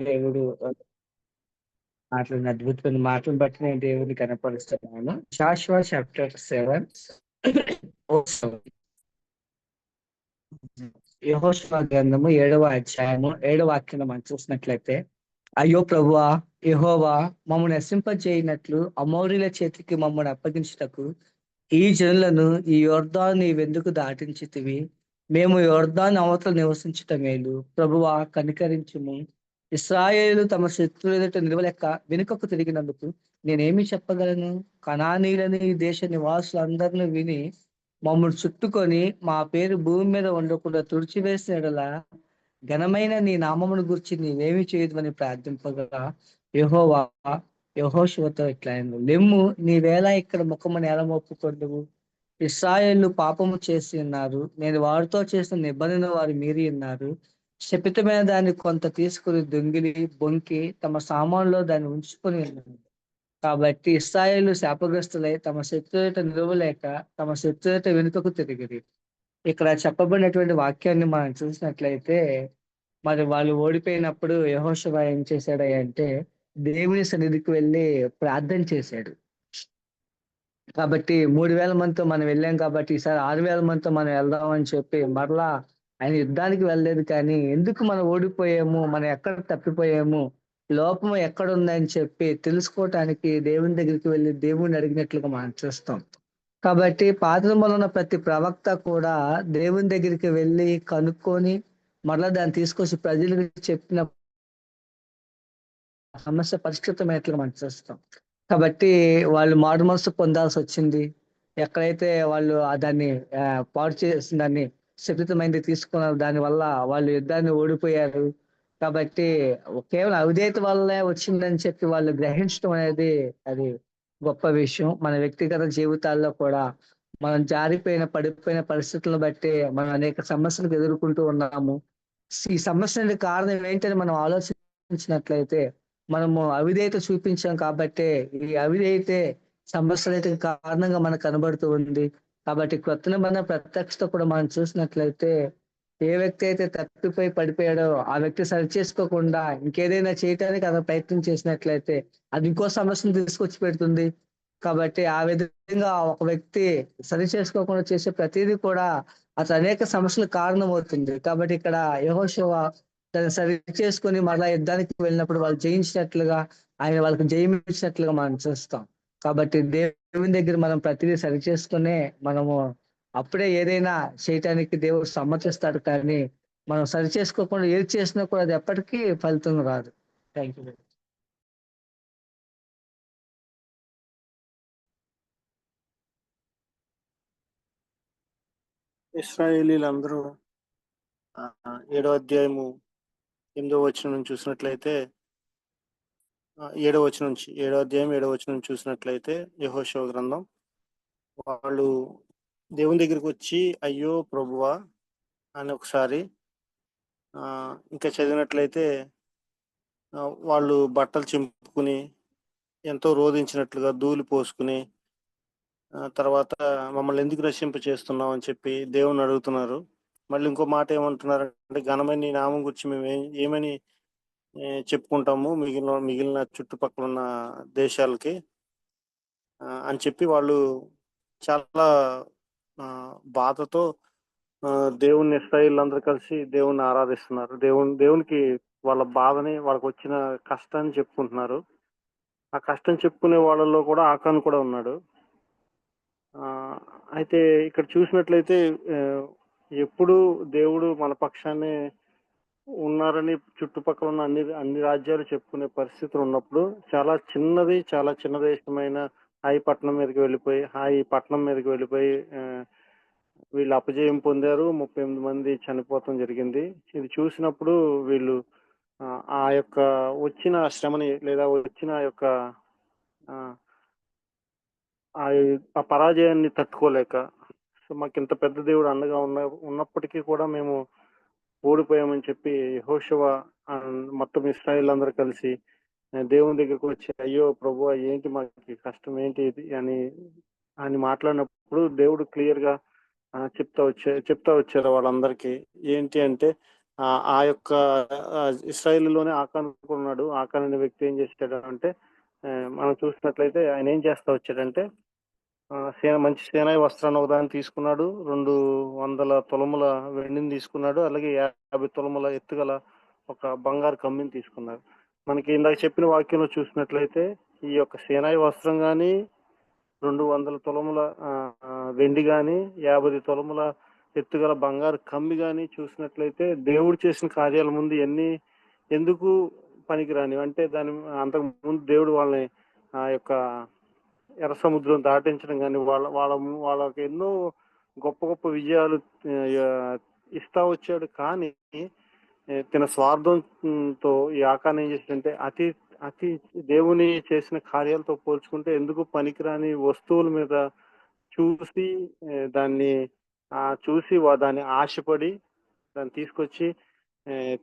దేవుడు మాటలను అద్భుతమైన మాటలను బట్టి నేను దేవుని కనపరుస్తున్నాను. జాషువా చాప్టర్ 7 యెహోషువ గ్రంథము 7వ అధ్యాయము 7వ వాక్యం మనం చూసినట్లయితే, అయ్యో ప్రభువా యెహోవా, మమ్మల్ని నశింపజేయనట్లు అమోరీల చేతికి మమ్మల్ని అప్పగించుటకు ఈ జనులను ఈ యొర్దాను నీవెందుకు దాటించితివి? మేము యొర్దాను అవతల నివసించుట మేలు. ప్రభువా కనికరించుము. ఇశ్రాయేలు తమ శత్రువుల ఎదుట నిలవలేక వెనుకకు తిరిగినందుకు నేనేమి చెప్పగలను? కనానీయులని ఈ దేశ నివాసులందరిని విని మమ్మల్ని చుట్టుకొని మా పేరు భూమి మీద ఉండకుండా తుడిచివేసిన యెడల ఘనమైన నీ నామమును గురించి నీవేమి చేయదువని ప్రార్థింపగా, యెహోవా యెహోషువతో ఇట్లా అయింది, లెమ్ము, నీవేళ ఇక్కడ ముఖము నేల మోపుకొందువు. ఇశ్రాయేలు పాపము చేసి ఉన్నారు, నేను వారితో చేసిన నిబంధన వారు మీరి ఉన్నారు. శపితమైన దాన్ని కొంత తీసుకుని దొంగిలి బొంకి తమ సామాన్లో దాన్ని ఉంచుకొని ఉన్నారు. కాబట్టి ఇశ్రాయేలు శాపగ్రస్తులై తమ శత్రువులతో నిలవలేక తమ శత్రువులతో వెనుకకు తిరిగిరి. ఇక్కడ చెప్పబడినటువంటి వాక్యాన్ని మనం చూసినట్లయితే, మరి వాళ్ళు ఓడిపోయినప్పుడు యెహోషువ ఏం చేశాడంటే దేవుని సన్నిధికి వెళ్ళి ప్రార్థన చేశాడు. కాబట్టి 3000 మందితో మనం వెళ్ళాం కాబట్టి ఈసారి 6000 మందితో మనం వెళ్దాం అని చెప్పి మరలా ఆయన యుద్ధానికి వెళ్ళలేదు. కానీ ఎందుకు మనం ఓడిపోయాము, మనం ఎక్కడ తప్పిపోయాము, లోపం ఎక్కడ ఉందని చెప్పి తెలుసుకోవటానికి దేవుని దగ్గరికి వెళ్ళి దేవుణ్ణి అడిగినట్లుగా మనం చూస్తాం. కాబట్టి పాత నిబంధనలో ఉన్న ప్రతి ప్రవక్త కూడా దేవుని దగ్గరికి వెళ్ళి కనుక్కొని మరలా దాన్ని తీసుకొచ్చి ప్రజలకు చెప్పిన సమస్య పరిష్కృతమైనట్లుగా మనం చూస్తాం. కాబట్టి వాళ్ళు మారు మనసు పొందాల్సి వచ్చింది. ఎక్కడైతే వాళ్ళు దాన్ని పాడు చేసిన దాన్ని శపితమైంది తీసుకున్నారు, దాని వల్ల వాళ్ళు యుద్ధాన్ని ఓడిపోయారు. కాబట్టి కేవలం అవిధేయత వల్లే వచ్చిందని చెప్పి వాళ్ళు గ్రహించడం అనేది అది గొప్ప విషయం. మన వ్యక్తిగత జీవితాల్లో కూడా మనం జారిపోయిన పడిపోయిన పరిస్థితులను బట్టి మనం అనేక సమస్యలకు ఎదుర్కొంటూ ఉన్నాము. ఈ సమస్యలకు కారణం ఏంటని మనం ఆలోచించినట్లయితే, మనము అవిధేయత చూపించాం కాబట్టే ఈ అవిధేయతే సమస్యలకి కారణంగా మనకు కనబడుతూ ఉంది. కాబట్టి కొత్త నిబంధన ప్రత్యక్షత కూడా మనం చూసినట్లయితే, ఏ వ్యక్తి అయితే తప్పిపోయి పడిపోయాడో ఆ వ్యక్తి సరి చేసుకోకుండా ఇంకేదైనా చేయటానికి అతను ప్రయత్నం చేసినట్లయితే అది ఇంకో సమస్యను తీసుకొచ్చి పెడుతుంది. కాబట్టి ఆ విధంగా ఒక వ్యక్తి సరి చేసుకోకుండా చేసే ప్రతిదీ కూడా అతను అనేక సమస్యలకు కారణమవుతుంది. కాబట్టి ఇక్కడ యెహోషువ దాన్ని సరి చేసుకొని మరలా యుద్ధానికి వెళ్ళినప్పుడు వాళ్ళు జయించినట్లుగా, ఆయన వాళ్ళకి జయం ఇచ్చినట్లుగా మనం చూస్తాం. కాబట్టి దేవుని దగ్గర మనం ప్రతిదీ సరి చేసుకునే మనము అప్పుడే ఏదైనా చేయటానికి దేవుడు సమ్మతిస్తాడు. కానీ మనం సరి చేసుకోకుండా ఏది చేసినా కూడా అది ఎప్పటికీ ఫలితం రాదు. Thank you. ఇశ్రాయేలీలందరూ 7వ అధ్యాయము 8వ వచనం నుంచి చూసినట్లయితే, 7వ వచనం నుంచి 7వ అధ్యాయం 7వ వచనం నుంచి చూసినట్లయితే యెహోషువ గ్రంథం, వాళ్ళు దేవుని దగ్గరికి వచ్చి అయ్యో ప్రభువా అని ఒకసారి ఇంకా చదివినట్లయితే వాళ్ళు బట్టలు చింపుకుని ఎంతో రోధించినట్లుగా ధూళి పోసుకుని తర్వాత మమ్మల్ని ఎందుకు రక్షింప చేస్తున్నావు అని చెప్పి దేవుని అడుగుతున్నారు. మళ్ళీ ఇంకో మాట ఏమంటున్నారంటే, ఘనమైన నీ నామం గురించి మేము ఏమని చెప్పుకుంటాము మిగిలిన చుట్టుపక్కల ఉన్న దేశాలకి అని చెప్పి వాళ్ళు చాలా బాధతో దేవుని ఇశ్రాయేలీయులందరూ కలిసి దేవుణ్ణి ఆరాధిస్తున్నారు. దేవునికి వాళ్ళ బాధని, వాళ్ళకి వచ్చిన కష్టాన్ని చెప్పుకుంటున్నారు. ఆ కష్టం చెప్పుకునే వాళ్ళలో కూడా ఆకాను కూడా ఉన్నాడు. అయితే ఇక్కడ చూసినట్లయితే ఎప్పుడు దేవుడు మన పక్షాన్ని ఉన్నారని చుట్టుపక్కల ఉన్న అన్ని రాజ్యాలు చెప్పుకునే పరిస్థితులు ఉన్నప్పుడు చాలా చిన్న దేశమైన హాయి పట్టణం మీదకి వెళ్ళిపోయి వీళ్ళు అపజయం పొందారు. 38 మంది చనిపోవటం జరిగింది. ఇది చూసినప్పుడు వీళ్ళు ఆ యొక్క వచ్చిన శ్రమని లేదా వచ్చిన యొక్క ఆ పరాజయాన్ని తట్టుకోలేక, సో మాకింత పెద్ద దేవుడు అండగా ఉన్నప్పటికీ కూడా మేము ఓడిపోయామని చెప్పి యెహోషువ మొత్తం ఇశ్రాయేలీయులందరూ కలిసి దేవుని దగ్గరకు వచ్చి అయ్యో ప్రభువా ఏంటి మాకు కష్టం ఏంటి ఇది అని మాట్లాడినప్పుడు దేవుడు క్లియర్ గా చెప్తా వచ్చారు వాళ్ళందరికీ. ఏంటి అంటే ఆ యొక్క ఇశ్రాయేలులోనే ఆకాన్ కూడా ఉన్నాడు. ఆకాన్ అనే వ్యక్తి ఏం చేసాడు అంటే మనం చూసినట్లయితే ఆయన ఏం చేస్తా వచ్చాడంటే మంచి సేనాయి వస్త్రాన్ని ఒకదాన్ని తీసుకున్నాడు. 200 తులముల వెండిని తీసుకున్నాడు. అలాగే 50 తులముల ఎత్తుగల ఒక బంగారు కమ్మిని తీసుకున్నాడు. మనకి ఇందాక చెప్పిన వాక్యంలో చూసినట్లయితే ఈ యొక్క సేనాయి వస్త్రం గాని, 200 తులముల వెండి గాని, 50 తులముల ఎత్తుగల బంగారు కమ్మి గాని చూసినట్లయితే దేవుడు చేసిన కార్యాల ముందు ఎన్ని ఎందుకు పనికిరానివి. అంటే దాని అంతకు ముందు దేవుడు వాళ్ళని ఆ యొక్క ఎర్ర సముద్రం దాటించడం గాని, వాళ్ళకి ఎన్నో గొప్ప గొప్ప విజయాలు ఇస్తా వచ్చాడు. కానీ తన స్వార్థంతో ఈ ఆకాన్ ఏం చేసిందంటే అతి అతి దేవుని చేసిన కార్యాలతో పోల్చుకుంటే ఎందుకు పనికిరాని వస్తువుల మీద చూసి దాన్ని దాన్ని ఆశపడి దాన్ని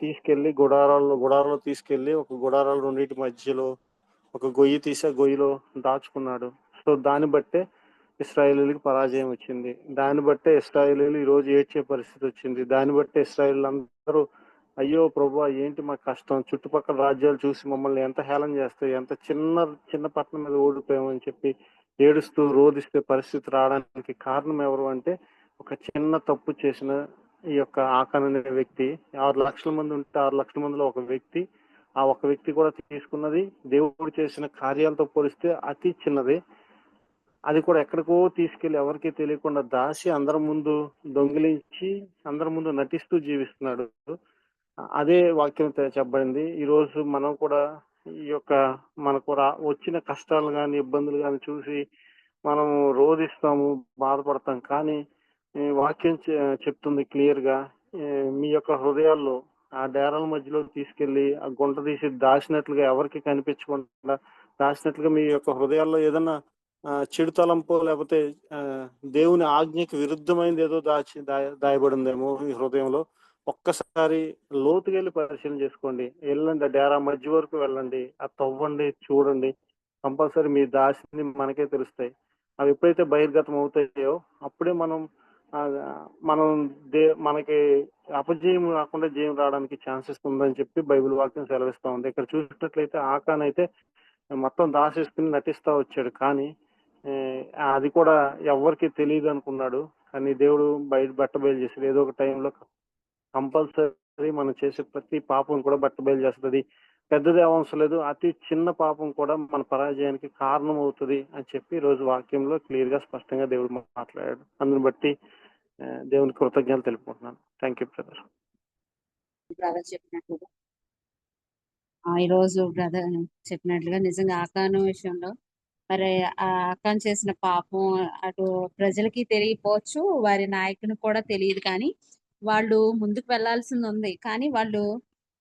తీసుకెళ్లి గుడారాల్లో తీసుకెళ్లి ఒక గుడారాలు రెండింటి మధ్యలో ఒక గొయ్యి తీసి ఆ గొయ్యిలో దాచుకున్నాడు. సో దాన్ని బట్టే ఇశ్రాయేలీయులకి పరాజయం వచ్చింది. దాన్ని బట్టే ఇశ్రాయేలీయులు ఈ రోజు ఏడ్చే పరిస్థితి వచ్చింది. దాన్ని బట్టే ఇశ్రాయేలీయులు అందరూ అయ్యో ప్రభువా ఏంటి మా కష్టం, చుట్టుపక్కల రాజ్యాలు చూసి మమ్మల్ని ఎంత హేళన చేస్తాయి, ఎంత చిన్న పట్టణం మీద ఓడిపోయామని చెప్పి ఏడుస్తూ రోదిస్తే పరిస్థితి రావడానికి కారణం ఎవరు అంటే ఒక చిన్న తప్పు చేసిన ఈ యొక్క ఆకాన్ అనే వ్యక్తి. 6 లక్షల మంది ఉంటే 6 లక్షల మందిలో ఒక వ్యక్తి, ఆ ఒక వ్యక్తి కూడా తీసుకున్నది దేవుడు చేసిన కార్యాలతో పోలిస్తే అతి చిన్నది. అది కూడా ఎక్కడికో తీసుకెళ్లి ఎవరికీ తెలియకుండా దాసి అందరి ముందు దొంగిలించి అందరి ముందు నటిస్తూ జీవిస్తున్నాడు. అదే వాక్యం చెప్పబడింది. ఈ రోజు మనం కూడా ఈ యొక్క మనకు వచ్చిన కష్టాలు గాని ఇబ్బందులు గాని చూసి మనం రోధిస్తాము, బాధపడతాం. కానీ వాక్యం చెప్తుంది క్లియర్ గా మీ యొక్క హృదయాల్లో ఆ డేరాల మధ్యలో తీసుకెళ్లి ఆ గుంట తీసి దాచినట్లుగా ఎవరికి కనిపించకుండా దాచినట్లుగా మీ యొక్క హృదయాల్లో ఏదన్నా చెడు తలంపో లేకపోతే దేవుని ఆజ్ఞకి విరుద్ధమైనది ఏదో దాయబడిందేమో ఈ హృదయంలో. ఒక్కసారి లోతుకెళ్ళి పరిశీలన చేసుకోండి. వెళ్ళండి, డేరా మధ్య వరకు వెళ్ళండి, అది తవ్వండి, చూడండి. కంపల్సరీ మీ దాసిని మనకే తెలుస్తాయి. అవి ఎప్పుడైతే బహిర్గతం అవుతాయో అప్పుడే మనం మనకి అపజయం రాకుండా జయం రావడానికి ఛాన్సెస్ ఉందని చెప్పి బైబిల్ వాక్యం సెలవిస్తా ఉంది. ఇక్కడ చూసినట్లయితే ఆకాన్ అయితే మొత్తం దాసేసుకుని నటిస్తా వచ్చాడు. కానీ అది కూడా ఎవరికి తెలియదు అనుకున్నాడు. కానీ దేవుడు బట్టబయలు చేశాడు. ఏదో ఒక టైంలో కంపల్సరీ మనం చేసే ప్రతి పాపం కూడా బట్టబయలు చేస్తుంది. పెద్దది అవసరం లేదు, అతి చిన్న పాపం కూడా మన పరాజయానికి కారణం అవుతుంది అని చెప్పి ఈ రోజు వాక్యంలో క్లియర్ గా స్పష్టంగా దేవుడు మాట్లాడాడు. అందుని బట్టి దేవుని కృతజ్ఞతలు తెలుపుకుంటున్నాను. Thank you brother. చెప్పినట్లుగా ఈరోజు బ్రదర్ చెప్పినట్లుగా నిజంగా ఆకాను విషయంలో మరి ఆ ఆకాన్ చేసిన పాపం అటు ప్రజలకి తెలియపోవచ్చు, వారి నాయకునికి కూడా తెలియదు. కానీ వాళ్ళు ముందుకు వెళ్లాల్సింది ఉంది. కానీ వాళ్ళు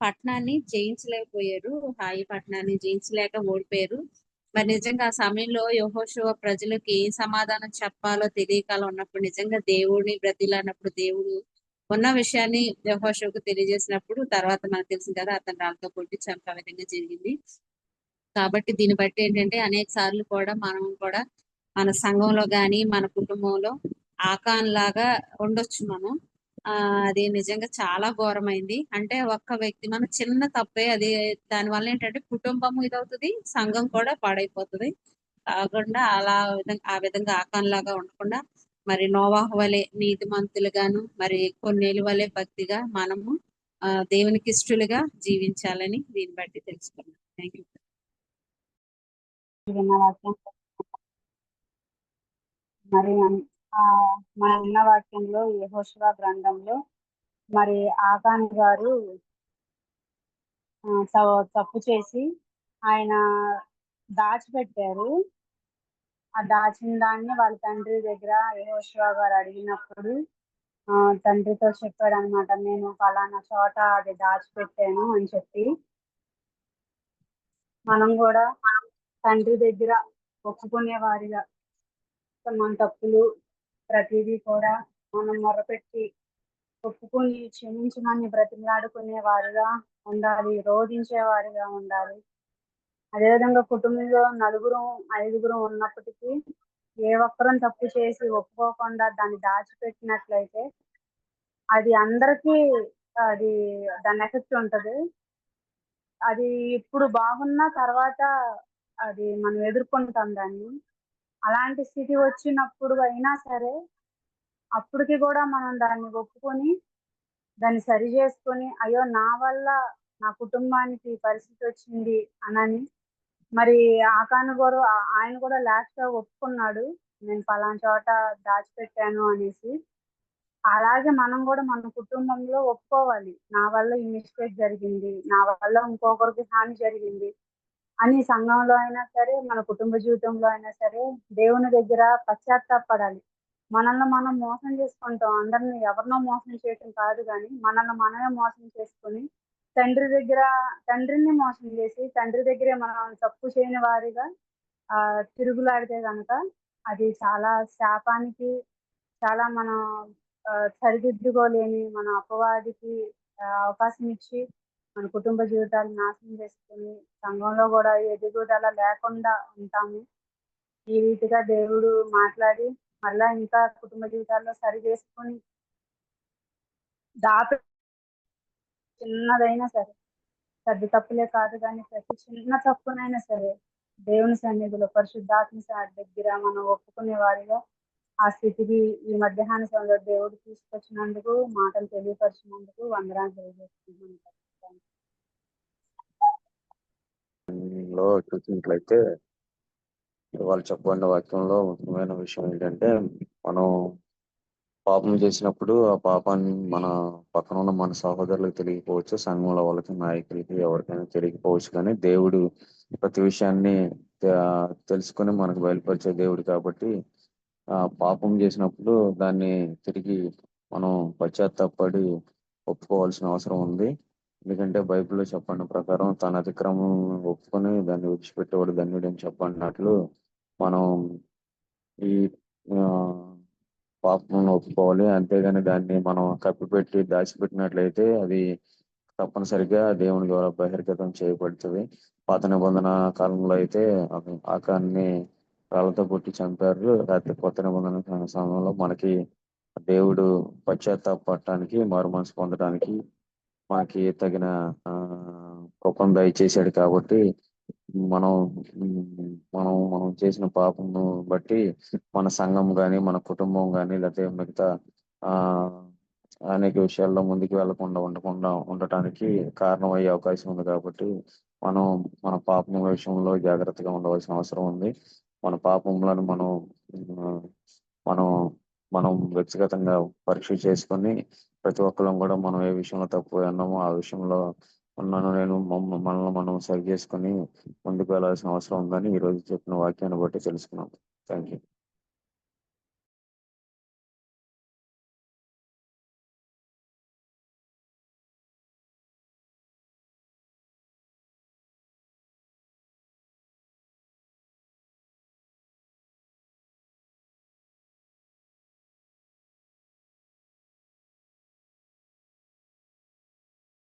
పట్టణాన్ని జయించలేకపోయారు. హాయి పట్టణాన్ని జయించలేక ఓడిపోయారు. మరి నిజంగా ఆ సమయంలో యెహోషువ ప్రజలకి ఏం సమాధానం చెప్పాలో తెలియక ఉన్నప్పుడు నిజంగా దేవుడిని బ్రతిలాడినప్పుడు దేవుడు ఉన్న విషయాన్ని యెహోషువకు తెలియజేసినప్పుడు తర్వాత మనకు తెలిసింది కదా, అతను రాళ్ళతో కొట్టి చంపే విధంగా జరిగింది. కాబట్టి దీన్ని బట్టి ఏంటంటే అనేక సార్లు కూడా మనం కూడా మన సంఘంలో గాని మన కుటుంబంలో ఆకాన్ లాగా ఉండొచ్చు మనం. అది నిజంగా చాలా ఘోరమైంది. అంటే ఒక్క వ్యక్తి మన చిన్న తప్పే అది, దానివల్ల ఏంటంటే కుటుంబం ఇదవుతుంది, సంఘం కూడా పాడైపోతుంది. కాకుండా ఆ విధంగా ఆకాన్ లాగా ఉండకుండా మరి నోవాహు వలె నీతిమంతులుగాను మరి కొన్నేళ్ళ వలె భక్తిగా మనము దేవునికి ఇష్టలుగా జీవించాలని దీన్ని బట్టి తెలుసుకున్నాం. Thank you. మరి మన ఉన్న వాక్యంలో యెహోషువ గ్రంథంలో మరి ఆకాన్ గారు తప్పు చేసి ఆయన దాచిపెట్టారు. ఆ దాచిన దాన్ని వాళ్ళ తండ్రి దగ్గర యెహోషువ గారు అడిగినప్పుడు తండ్రితో చెప్పాడు అనమాట, నేను ఫలానా చోట అది దాచిపెట్టాను అని చెప్పి. మనం కూడా తండ్రి దగ్గర ఒప్పుకునే వారిగా మన తప్పులు ప్రతిదీ కూడా మనం మొరపెట్టి ఒప్పుకొని క్షమించమని బ్రతిమలాడుకునే వారుగా ఉండాలి, రోధించే వారిగా ఉండాలి. అదేవిధంగా కుటుంబంలో 4, 5 ఉన్నప్పటికీ ఏ ఒక్కరం తప్పు చేసి ఒప్పుకోకుండా దాన్ని దాచిపెట్టినట్లయితే అది అందరికీ అది దాని ఎఫెక్ట్ ఉంటది. అది ఇప్పుడు బాగున్నా తర్వాత అది మనం ఎదుర్కొంటాం దాన్ని. అలాంటి స్థితి వచ్చినప్పుడు అయినా సరే అప్పటికి కూడా మనం దాన్ని ఒప్పుకొని దాన్ని సరి చేసుకొని అయ్యో నా వల్ల నా కుటుంబానికి ఈ పరిస్థితి వచ్చింది అనని మరి ఆయన కూడా లాస్ట్ గా ఒప్పుకున్నాడు, నేను పలానా చోట దాచిపెట్టాను అనేసి. అలాగే మనం కూడా మన కుటుంబంలో ఒప్పుకోవాలి, నా వల్ల ఈ మిస్టేక్ జరిగింది, నా వల్ల ఇంకొకరికి హాని జరిగింది అని సంఘంలో అయినా సరే మన కుటుంబ జీవితంలో అయినా సరే దేవుని దగ్గర పశ్చాత్తాపడాలి. మనల్ని మనం మోసం చేసుకుంటాం, అందరిని ఎవరినో మోసం చేయటం కాదు, కానీ మనల్ని మనమే మోసం చేసుకొని తండ్రిని మోసం చేసి తండ్రి దగ్గరే మనం తప్పు చేయని వారిగా తిరుగులాడితే కనుక అది చాలా శాపానికి, చాలా మనం సరిదిద్దుకోలేని మన అపవాదికి అవకాశం ఇచ్చి మన కుటుంబ జీవితాలు నాశనం చేసుకుని సంఘంలో కూడా ఎదుగుదల లేకుండా ఉంటాము. ఈ రీతిగా దేవుడు మాట్లాడి మళ్ళా ఇంకా కుటుంబ జీవితాల్లో సరి చేసుకొని దాపి చిన్నదైనా సరే, పెద్ద తప్పులే కాదు కానీ ప్రతి చిన్న తప్పునైనా సరే దేవుని సన్నిధిలో పరిశుద్ధాత్మ దగ్గర మనం ఒప్పుకునే వారిగా ఆ స్థితికి ఈ మధ్యాహ్న సమయంలో దేవుడు తీసుకొచ్చినందుకు, మాటలు తెలియపరిచినందుకు వందనాలు తెలియజేస్తున్నాను. లో చూసినట్లయితే వాళ్ళు చెప్పబడిన వాక్యంలో ముఖ్యమైన విషయం ఏంటంటే, మనం పాపం చేసినప్పుడు ఆ పాపాన్ని మన పక్కన ఉన్న మన సహోదరులకు తెలియకపోవచ్చు, సంఘంలో వాళ్ళకి, నాయకులకి, ఎవరికైనా తెలియకపోవచ్చు, కానీ దేవుడు ప్రతి విషయాన్ని తెలుసుకొని మనకు బయలుపరిచే దేవుడు కాబట్టి పాపం చేసినప్పుడు దాన్ని తిరిగి మనం పశ్చాత్తాపడి ఒప్పుకోవాల్సిన అవసరం ఉంది. ఎందుకంటే బైబిల్లో చెప్పండి ప్రకారం తన అతిక్రమం ఒప్పుకొని దాన్ని విడిచిపెట్టేవాడు ధన్యుడు అని చెప్పన్నట్లు మనం ఈ పాపం ఒప్పుకోవాలి. అంతేగాని దాన్ని మనం కప్పిపెట్టి దాచిపెట్టినట్లయితే అది తప్పనిసరిగా దేవుని ద్వారా బహిర్గతం చేయబడుతుంది. పాత నిబంధన కాలంలో అయితే ఆకాన్ని రాళ్లతో కొట్టి చంపారు. రాత్రి కొత్త నిబంధన సమయంలో మనకి దేవుడు పశ్చాత్తాపడటానికి, మారు మనసు పొందడానికి మనకి తగిన కృపను దయచేశాడు. కాబట్టి మనం మనం చేసిన పాపము బట్టి మన సంఘం గాని, మన కుటుంబం గాని, లేకపోతే మిగతా అనేక విషయాల్లో ముందుకు వెళ్లకుండా ఉండటానికి కారణమయ్యే అవకాశం ఉంది. కాబట్టి మనం మన పాపం విషయంలో జాగ్రత్తగా ఉండవలసిన అవసరం ఉంది. మన పాపములను మనం మనం వ్యక్తిగతంగా పరీక్ష చేసుకొని ప్రతి ఒక్కరం కూడా మనం ఏ విషయంలో తప్పు అన్నామో ఆ విషయంలో మనల్ని మనం సరి చేసుకుని ముందుకు వెళ్లాల్సిన అవసరం ఉందని ఈ రోజు చెప్పిన వాక్యాన్ని బట్టి తెలుసుకున్నాం. Thank you.